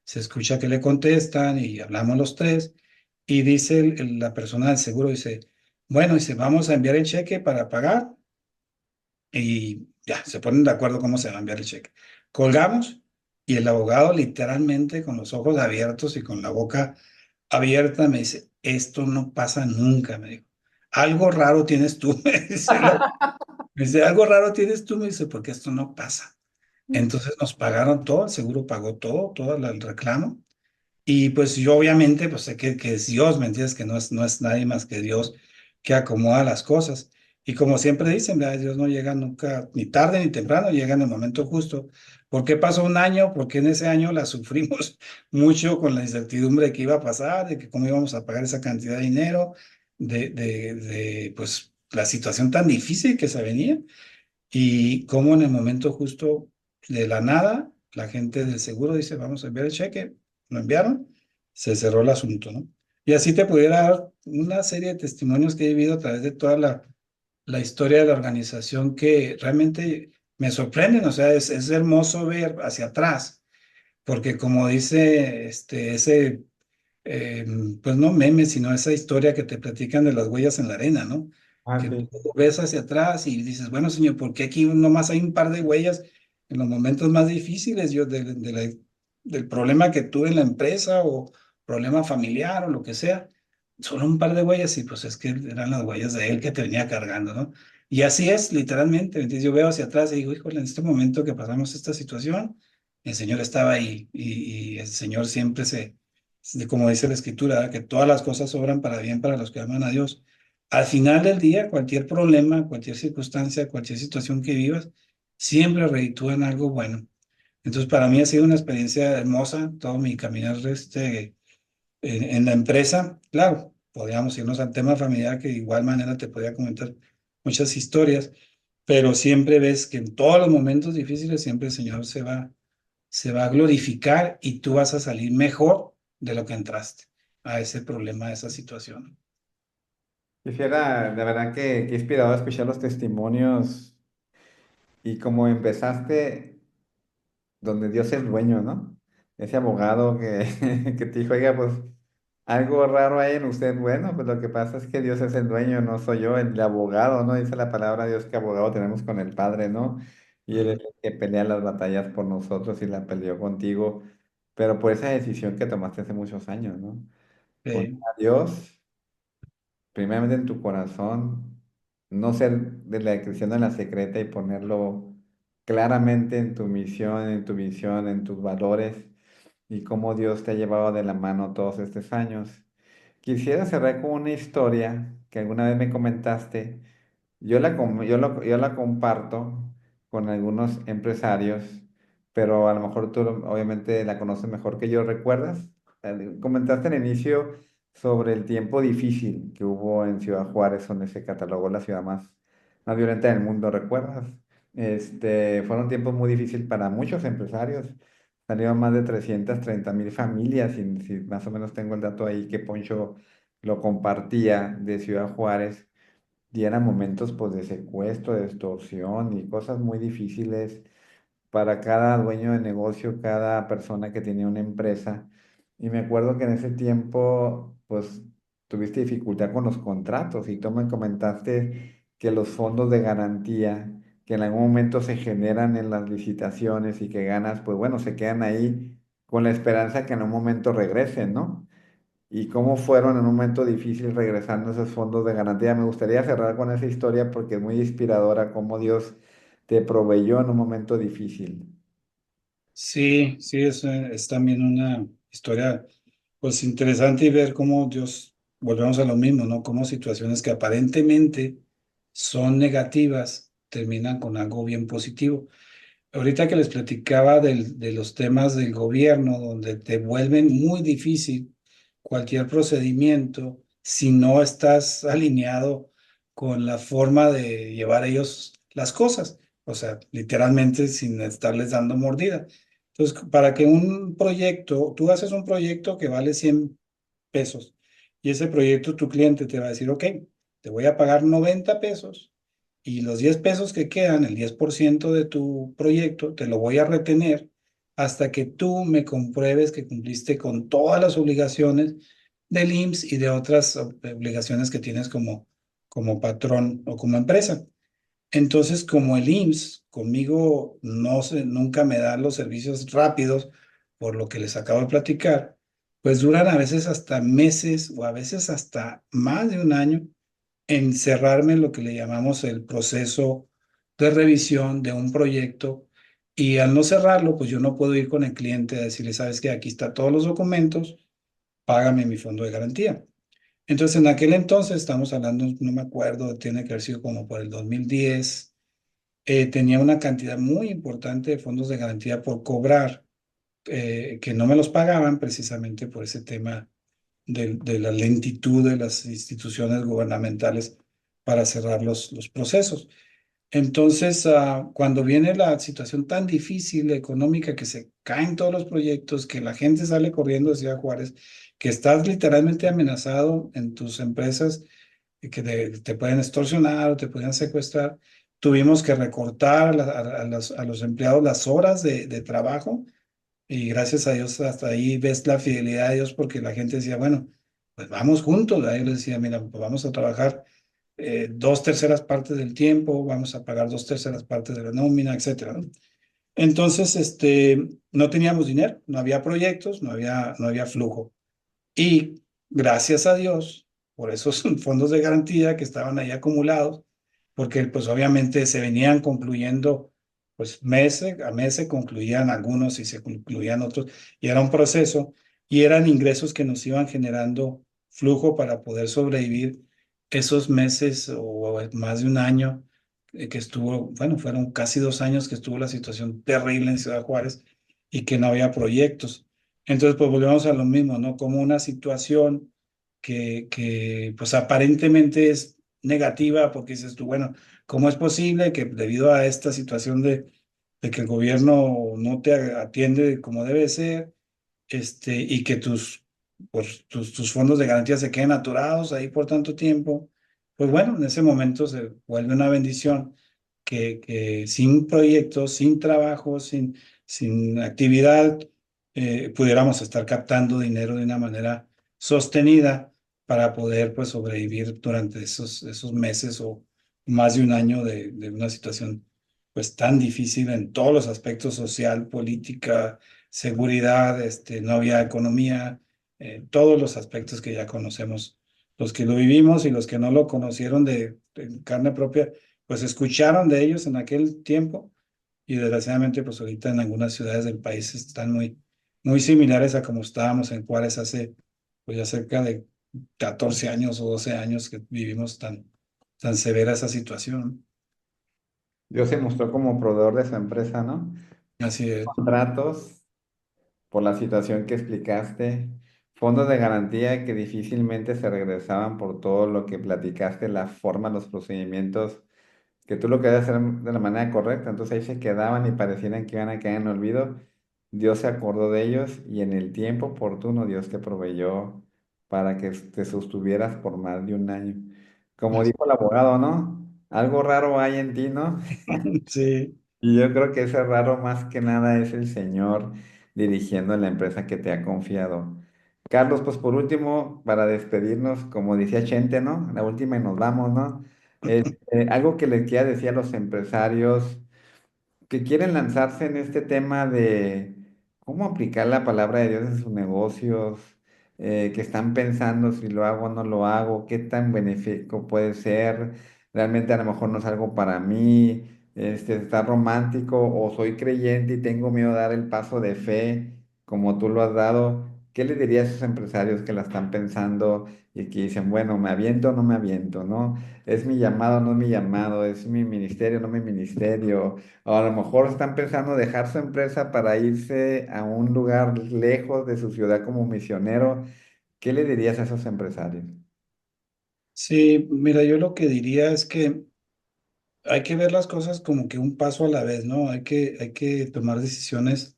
S2: se escucha que le contestan y hablamos los tres. Y dice la persona del seguro, dice, bueno, dice, vamos a enviar el cheque para pagar y ya, se ponen de acuerdo cómo se va a enviar el cheque. Colgamos y el abogado literalmente con los ojos abiertos y con la boca abierta me dice, esto no pasa nunca, me dijo. Algo raro tienes tú, me dice, me dice, algo raro tienes tú, me dice, porque esto no pasa. Entonces nos pagaron todo, el seguro pagó todo el reclamo. Y pues yo obviamente, pues sé que es Dios, ¿me entiendes? Que no es nadie más que Dios que acomoda las cosas. Y como siempre dicen, ¿verdad? Dios no llega nunca, ni tarde ni temprano, llega en el momento justo. ¿Por qué pasó un año? Porque en ese año la sufrimos mucho con la incertidumbre de qué iba a pasar, de que cómo íbamos a pagar esa cantidad de dinero, pues la situación tan difícil que se venía y cómo en el momento justo de la nada, la gente del seguro dice, vamos a enviar el cheque, lo enviaron, se cerró el asunto, ¿no? Y así te pudiera dar una serie de testimonios que he vivido a través de toda la historia de la organización que realmente me sorprenden, o sea, es hermoso ver hacia atrás, porque como dice ese eh, pues no memes, sino esa historia que te platican de las huellas en la arena, ¿no?
S1: Ah,
S2: Que
S1: sí.
S2: tú ves hacia atrás y dices, bueno, señor, ¿por qué aquí nomás hay un par de huellas en los momentos más difíciles yo del problema que tuve en la empresa o problema familiar o lo que sea? Solo un par de huellas y pues es que eran las huellas de él que te venía cargando, ¿no? Y así es, literalmente. Entonces yo veo hacia atrás y digo, híjole, en este momento que pasamos esta situación, el Señor estaba ahí y el Señor siempre como dice la Escritura, que todas las cosas obran para bien para los que aman a Dios. Al final del día, cualquier problema, cualquier circunstancia, cualquier situación que vivas, siempre reditúan algo bueno. Entonces, para mí ha sido una experiencia hermosa todo mi caminar en la empresa. Claro, podríamos irnos al tema familiar, que de igual manera te podría comentar muchas historias, pero siempre ves que en todos los momentos difíciles siempre el Señor se va a glorificar y tú vas a salir mejor de lo que entraste a ese problema, a esa situación.
S1: Quisiera, de verdad que inspirado escuchar los testimonios y cómo empezaste donde Dios es dueño, ¿no? Ese abogado que, que te dijo, oiga, pues algo raro hay en usted. Bueno, pues lo que pasa es que Dios es el dueño, no soy yo el abogado, ¿no? Dice la palabra de Dios que abogado tenemos con el Padre, ¿no? Y Él es
S2: Ujú.
S1: el que pelea las batallas por nosotros y la peleó contigo, pero por esa decisión que tomaste hace muchos años, ¿no? Poner
S2: Sí.
S1: a Dios primeramente en tu corazón, no ser de la cristiana en la secreta y ponerlo claramente en tu misión, en tu visión, en tus valores y cómo Dios te ha llevado de la mano todos estos años. Quisiera cerrar con una historia que alguna vez me comentaste. Yo la comparto con algunos empresarios, pero a lo mejor tú obviamente la conoces mejor que yo. ¿Recuerdas? Comentaste al inicio sobre el tiempo difícil que hubo en Ciudad Juárez, donde se catalogó la ciudad más violenta del mundo. ¿Recuerdas? Fueron tiempos muy difíciles para muchos empresarios. Salieron más de 330,000 familias, y si más o menos tengo el dato ahí que Poncho lo compartía de Ciudad Juárez, y eran momentos pues de secuestro, de extorsión y cosas muy difíciles para cada dueño de negocio, cada persona que tenía una empresa. Y me acuerdo que en ese tiempo, pues, tuviste dificultad con los contratos y tú me comentaste que los fondos de garantía que en algún momento se generan en las licitaciones y que ganas, pues bueno, se quedan ahí con la esperanza que en un momento regresen, ¿no? Y cómo fueron en un momento difícil regresando esos fondos de garantía. Me gustaría cerrar con esa historia porque es muy inspiradora cómo Dios te proveyó en un momento difícil.
S2: Sí, sí, es también una historia pues interesante y ver cómo Dios, volvemos a lo mismo, ¿no? Cómo situaciones que aparentemente son negativas terminan con algo bien positivo. Ahorita que les platicaba de los temas del gobierno, donde te vuelven muy difícil cualquier procedimiento si no estás alineado con la forma de llevar ellos las cosas, o sea, literalmente sin estarles dando mordida. Entonces, para que un proyecto, tú haces un proyecto que vale 100 pesos y ese proyecto tu cliente te va a decir, ok, te voy a pagar 90 pesos y los 10 pesos que quedan, el 10% de tu proyecto, te lo voy a retener hasta que tú me compruebes que cumpliste con todas las obligaciones del IMSS y de otras obligaciones que tienes como patrón o como empresa. Entonces, como el IMSS conmigo nunca me da los servicios rápidos, por lo que les acabo de platicar, pues duran a veces hasta meses o a veces hasta más de un año encerrarme en lo que le llamamos el proceso de revisión de un proyecto, y al no cerrarlo, pues yo no puedo ir con el cliente a decirle, sabes que aquí están todos los documentos, págame mi fondo de garantía. Entonces, en aquel entonces, estamos hablando, no me acuerdo, tiene que haber sido como por el 2010, tenía una cantidad muy importante de fondos de garantía por cobrar, que no me los pagaban precisamente por ese tema de la lentitud de las instituciones gubernamentales para cerrar los procesos. Entonces, cuando viene la situación tan difícil económica, que se caen todos los proyectos, que la gente sale corriendo de Ciudad Juárez, que estás literalmente amenazado en tus empresas, y que te pueden extorsionar o te pueden secuestrar, tuvimos que recortar a los empleados las horas de trabajo, y gracias a Dios hasta ahí ves la fidelidad de Dios, porque la gente decía, bueno, pues vamos juntos. Ahí les decía, mira, pues vamos a trabajar dos terceras partes del tiempo, vamos a pagar dos terceras partes de la nómina, etcétera, ¿no? Entonces, no teníamos dinero, no había proyectos, no había flujo. Y gracias a Dios por esos fondos de garantía que estaban ahí acumulados, porque pues obviamente se venían concluyendo, pues mes a mes se concluían algunos y se concluían otros, y era un proceso, y eran ingresos que nos iban generando flujo para poder sobrevivir esos meses o más de un año que estuvo, bueno, fueron casi 2 años que estuvo la situación terrible en Ciudad Juárez y que no había proyectos. Entonces, pues volvemos a lo mismo, ¿no? Como una situación que pues aparentemente es negativa porque dices tú, bueno, ¿cómo es posible que debido a esta situación de que el gobierno no te atiende como debe ser, y que tus fondos de garantía se queden aturados ahí por tanto tiempo? Pues bueno, en ese momento se vuelve una bendición que sin proyectos, sin trabajo, sin actividad, pudiéramos estar captando dinero de una manera sostenida para poder pues sobrevivir durante esos meses o más de un año de una situación pues tan difícil en todos los aspectos: social, política, seguridad, no había economía, todos los aspectos que ya conocemos, los que lo vivimos y los que no lo conocieron de carne propia, pues escucharon de ellos en aquel tiempo, y desgraciadamente pues ahorita en algunas ciudades del país están muy similares a como estábamos en Juárez hace pues ya cerca de 14 años o 12 años que vivimos tan severa esa situación.
S1: Dios se mostró como proveedor de su empresa, ¿no?
S2: Así es.
S1: Contratos por la situación que explicaste, fondos de garantía que difícilmente se regresaban por todo lo que platicaste, la forma, los procedimientos, que tú lo querías hacer de la manera correcta, entonces ahí se quedaban y parecieran que iban a caer en olvido. Dios se acordó de ellos y en el tiempo oportuno Dios te proveyó para que te sostuvieras por más de un año. Como dijo el abogado, ¿no? Algo raro hay en ti, ¿no?
S2: Sí.
S1: Y yo creo que ese raro más que nada es el Señor dirigiendo la empresa que te ha confiado. Carlos, pues por último, para despedirnos, como decía Chente, ¿no? La última y nos vamos, ¿no? Algo que les quiera decir a los empresarios que quieren lanzarse en este tema de cómo aplicar la palabra de Dios en sus negocios, que están pensando si lo hago o no lo hago, qué tan benéfico puede ser, realmente a lo mejor no es algo para mí, está romántico o soy creyente y tengo miedo de dar el paso de fe como tú lo has dado. ¿Qué le dirías a esos empresarios que la están pensando y que dicen, bueno, me aviento o no me aviento, ¿no? ¿Es mi llamado o no es mi llamado? ¿Es mi ministerio o no mi ministerio? O a lo mejor están pensando dejar su empresa para irse a un lugar lejos de su ciudad como misionero. ¿Qué le dirías a esos empresarios?
S2: Sí, mira, yo lo que diría es que hay que ver las cosas como que un paso a la vez, ¿no? Hay que tomar decisiones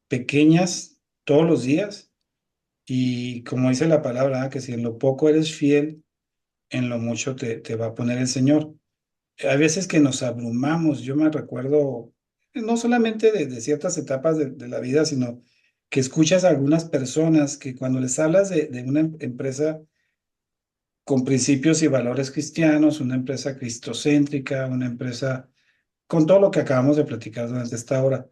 S2: pequeñas todos los días, y como dice la palabra, ¿ah? Que si en lo poco eres fiel, en lo mucho te va a poner el Señor. Hay veces que nos abrumamos. Yo me recuerdo, no solamente de ciertas etapas de la vida, sino que escuchas a algunas personas que cuando les hablas de una empresa con principios y valores cristianos, una empresa cristocéntrica, una empresa con todo lo que acabamos de platicar durante esta hora,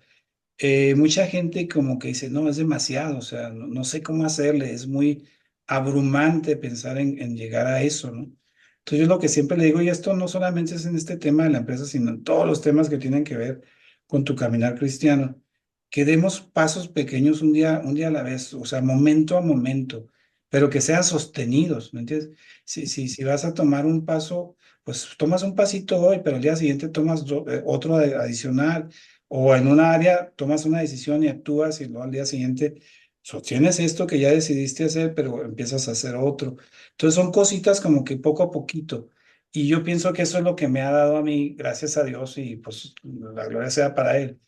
S2: mucha gente como que dice, no, es demasiado, o sea, no sé cómo hacerle, es muy abrumante pensar en llegar a eso, ¿no? Entonces yo lo que siempre le digo, y esto no solamente es en este tema de la empresa, sino en todos los temas que tienen que ver con tu caminar cristiano, que demos pasos pequeños un día a la vez, o sea, momento a momento, pero que sean sostenidos, ¿me entiendes? Si vas a tomar un paso, pues tomas un pasito hoy, pero al día siguiente tomas otro adicional, o en una área tomas una decisión y actúas, y luego al día siguiente sostienes esto que ya decidiste hacer, pero empiezas a hacer otro. Entonces son cositas como que poco a poquito. Y yo pienso que eso es lo que me ha dado a mí, gracias a Dios, y pues la gloria sea para Él.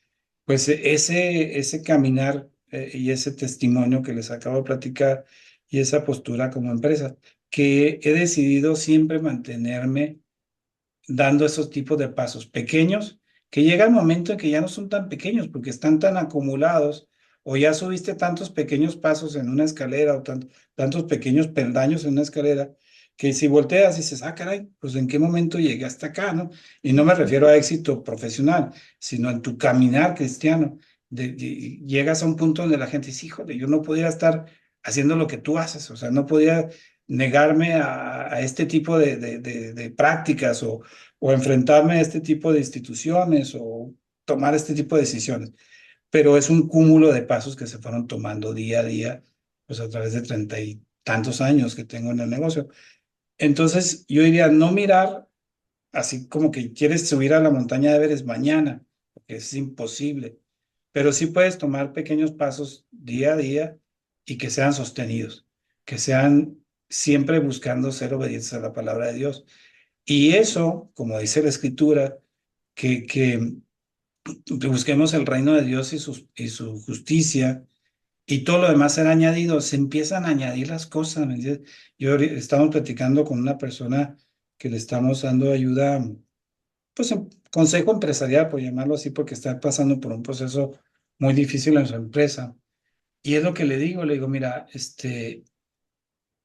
S2: Pues ese caminar, y ese testimonio que les acabo de platicar, y esa postura como empresa, que he decidido siempre mantenerme dando esos tipos de pasos pequeños, que llega el momento en que ya no son tan pequeños porque están tan acumulados, o ya subiste tantos pequeños pasos en una escalera, o tantos pequeños peldaños en una escalera, que si volteas y dices, ah, caray, pues en qué momento llegué hasta acá, ¿no? Y no me refiero a éxito profesional, sino en tu caminar cristiano. Llegas a un punto donde la gente dice, híjole, yo no podría estar haciendo lo que tú haces, o sea, no podía negarme a este tipo de prácticas, o enfrentarme a este tipo de instituciones, o tomar este tipo de decisiones. Pero es un cúmulo de pasos que se fueron tomando día a día, pues a través de 30 y tantos años que tengo en el negocio. Entonces, yo diría no mirar así como que quieres subir a la montaña de Everest mañana, porque es imposible, pero sí puedes tomar pequeños pasos día a día y que sean sostenidos, que sean siempre buscando ser obedientes a la palabra de Dios. Y eso, como dice la Escritura, que busquemos el reino de Dios y su justicia y todo lo demás será añadido, se empiezan a añadir las cosas, ¿me entiendes? Estamos platicando con una persona que le estamos dando ayuda, pues consejo empresarial, por llamarlo así, porque está pasando por un proceso muy difícil en su empresa. Y es lo que le digo, mira,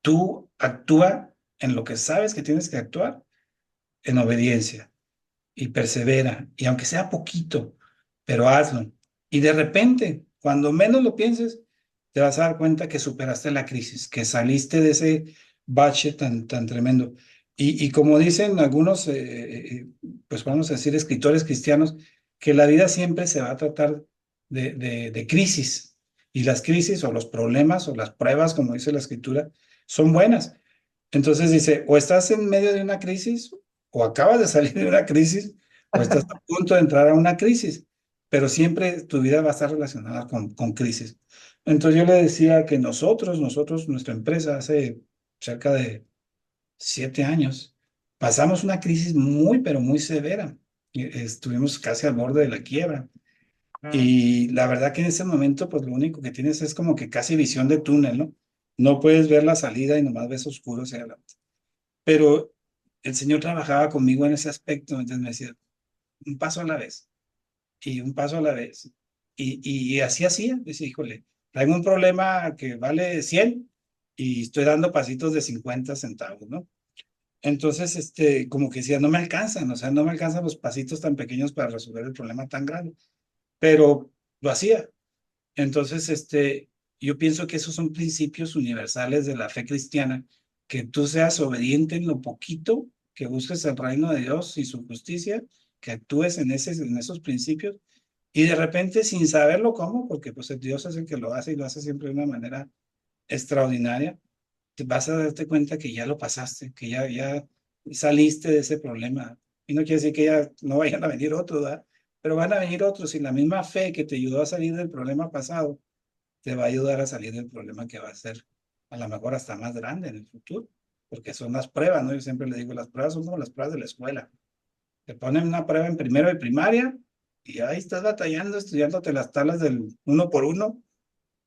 S2: tú actúa en lo que sabes que tienes que actuar, en obediencia y persevera, y aunque sea poquito, pero hazlo. Y de repente, cuando menos lo pienses, te vas a dar cuenta que superaste la crisis, que saliste de ese bache tan tremendo. Y como dicen algunos, pues vamos a decir, escritores cristianos, que la vida siempre se va a tratar de crisis. Y las crisis o los problemas o las pruebas, como dice la escritura, son buenas. Entonces dice, o estás en medio de una crisis, o acabas de salir de una crisis, o estás a punto de entrar a una crisis, pero siempre tu vida va a estar relacionada con crisis. Entonces yo le decía que nuestra empresa, hace cerca de 7 años, pasamos una crisis muy, pero muy severa. Estuvimos casi al borde de la quiebra. Y la verdad que en ese momento, pues lo único que tienes es como que casi visión de túnel, ¿no? No puedes ver la salida y nomás ves oscuro hacia adelante. Pero el Señor trabajaba conmigo en ese aspecto, entonces me decía, un paso a la vez, y un paso a la vez. Y así hacía, decía, híjole, traigo un problema que vale 100 y estoy dando pasitos de 50 centavos, ¿no? Entonces, como que decía, no me alcanzan, o sea, no me alcanzan los pasitos tan pequeños para resolver el problema tan grande, pero lo hacía. Entonces, yo pienso que esos son principios universales de la fe cristiana, que tú seas obediente en lo poquito, que busques el reino de Dios y su justicia, que actúes en esos principios, y de repente sin saberlo cómo, porque pues el Dios es el que lo hace y lo hace siempre de una manera extraordinaria, te vas a darte cuenta que ya lo pasaste, que ya saliste de ese problema. Y no quiere decir que ya no vayan a venir otros, ¿verdad? Pero van a venir otros y la misma fe que te ayudó a salir del problema pasado te va a ayudar a salir del problema que va a ser a lo mejor hasta más grande en el futuro, porque son las pruebas, ¿no? Yo siempre le digo, las pruebas son como las pruebas de la escuela. Te ponen una prueba en primero de primaria y ahí estás batallando, estudiándote las tablas del uno por uno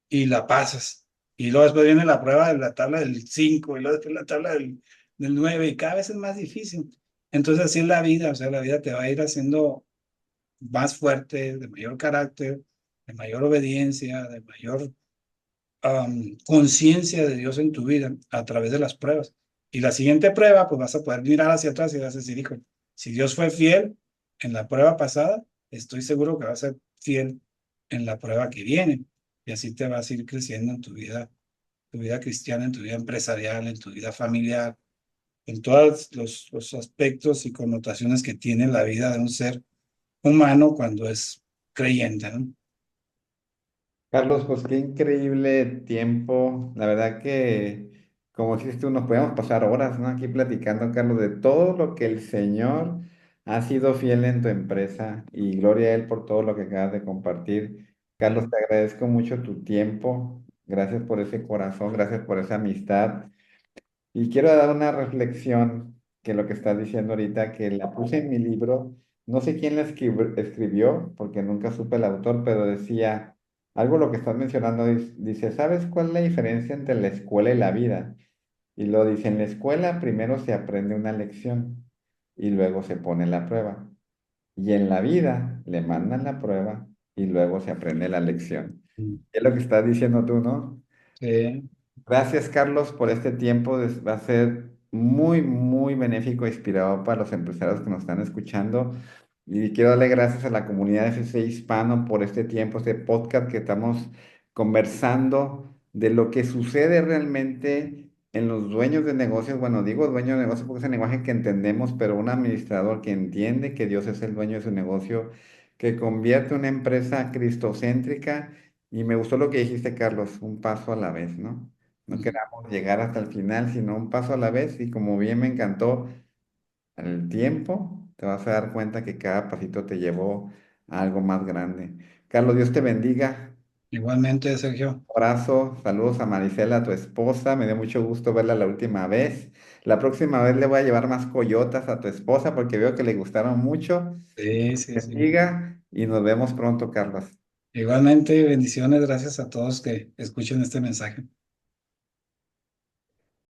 S2: y la pasas. Y luego después viene la prueba de la tabla del 5 y luego después la tabla del 9 y cada vez es más difícil. Entonces así es la vida, o sea, la vida te va a ir haciendo más fuerte, de mayor carácter, de mayor obediencia, de mayor conciencia de Dios en tu vida a través de las pruebas. Y la siguiente prueba, pues vas a poder mirar hacia atrás y vas a decir, hijo, si Dios fue fiel en la prueba pasada, estoy seguro que va a ser fiel en la prueba que viene. Y así te vas a ir creciendo en tu vida cristiana, en tu vida empresarial, en tu vida familiar, en todos los aspectos y connotaciones que tiene la vida de un ser humano cuando es creyente, ¿no?
S1: Carlos, pues qué increíble tiempo. La verdad que, como dices tú, nos podemos pasar horas, ¿no? Aquí platicando, Carlos, de todo lo que el Señor ha sido fiel en tu empresa y gloria a Él por todo lo que acabas de compartir. Carlos, te agradezco mucho tu tiempo. Gracias por ese corazón, gracias por esa amistad. Y quiero dar una reflexión que lo que estás diciendo ahorita, que la puse en mi libro, no sé quién la escribió, porque nunca supe el autor, pero decía, algo lo que estás mencionando, dice, ¿sabes cuál es la diferencia entre la escuela y la vida? Y lo dice, en la escuela primero se aprende una lección y luego se pone la prueba. Y en la vida le mandan la prueba y luego se aprende la lección. Es lo que estás diciendo tú, ¿no?
S2: Sí.
S1: Gracias, Carlos, por este tiempo. Va a ser muy, muy benéfico e inspirador para los empresarios que nos están escuchando. Y quiero darle gracias a la comunidad FC Hispano por este tiempo, este podcast que estamos conversando de lo que sucede realmente en los dueños de negocios. Bueno, digo dueño de negocios porque es el lenguaje que entendemos, pero un administrador que entiende que Dios es el dueño de su negocio, que convierte una empresa cristocéntrica. Y me gustó lo que dijiste, Carlos, un paso a la vez, ¿no? No queramos llegar hasta el final, sino un paso a la vez. Y como bien me encantó, al tiempo, te vas a dar cuenta que cada pasito te llevó a algo más grande. Carlos, Dios te bendiga.
S2: Igualmente, Sergio.
S1: Abrazo, saludos a Marisela, tu esposa. Me dio mucho gusto verla la última vez. La próxima vez le voy a llevar más coyotas a tu esposa porque veo que le gustaron mucho.
S2: Sí, sí, sí.
S1: Bendiga y nos vemos pronto, Carlos.
S2: Igualmente, bendiciones, gracias a todos que escuchen este mensaje.